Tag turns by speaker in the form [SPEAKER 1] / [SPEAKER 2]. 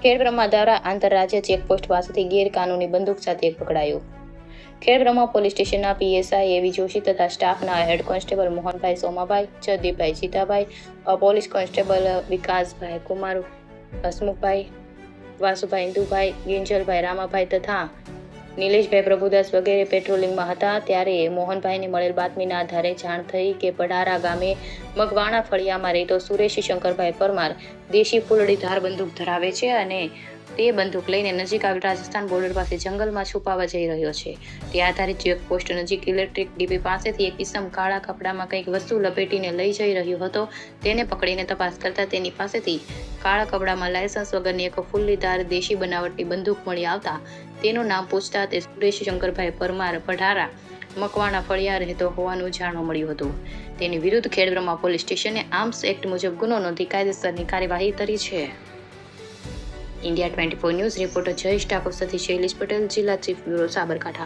[SPEAKER 1] ખેડબ્રહ્મા દ્વારા આંતરરાજ્ય ચેકપોસ્ટ પાસેથી ગેરકાનૂની બંદૂક સાથે પકડાયો. ખેડબ્રહ્મા પોલીસ સ્ટેશનના પીએસઆઈ એવી જોશી તથા સ્ટાફના head constable Mohanbhai Somabhai, Jaydeepbhai Jitabhai, police constable Vikasbhai Kumar, Hasmukhbhai, Vasubhai Indubhai, Ginjalbhai Ramabhai તથા નિલેશભાઈ પ્રભુદાસ વગેરે પેટ્રોલિંગમાં હતા ત્યારે મોહનભાઈને મળેલ બાતમીના આધારે જાણ થઈ કે પઢારા ગામે મગવાણા ફળિયામાં રહેતો સુરેશ શંકરભાઈ પરમાર દેશી ફૂલડી ધાર બંદૂક ધરાવે છે અને તે બંદૂક લઈને નજીક આવેલ રાજસ્થાન બોર્ડર પાસે જંગલમાં છુપાવા જઈ રહ્યો છે. તે આધારિત ચેકપોસ્ટ નજીક ઇલેક્ટ્રિક ડીપી પાસેથી એક કિસમ કાળા કપડામાં કંઈક વસ્તુ લપેટીને લઈ જઈ રહ્યો હતો. તેને પકડીને તપાસ કરતા તેની પાસેથી કાળા કપડામાં લાયસન્સ વગરની એક ફૂલડીધાર દેશી બનાવટની બંદૂક મળી આવતા તેનું નામ પૂછતા તે સુરેશ શંકરભાઈ પરમાર પઢારા મકવાણા ફળિયા રહેતો હોવાનું જાણવા મળ્યું હતું. તેની વિરુદ્ધ ખેડબ્રહ્મા પોલીસ સ્ટેશને આર્મ્સ એક્ટ મુજબ ગુનો નોંધી કાયદેસરની કાર્યવાહી કરી છે. India 24 news reporter Jayesh Thakur Satish Shailesh Patel, जिला चीफ ब्यूरो साबरकांठा।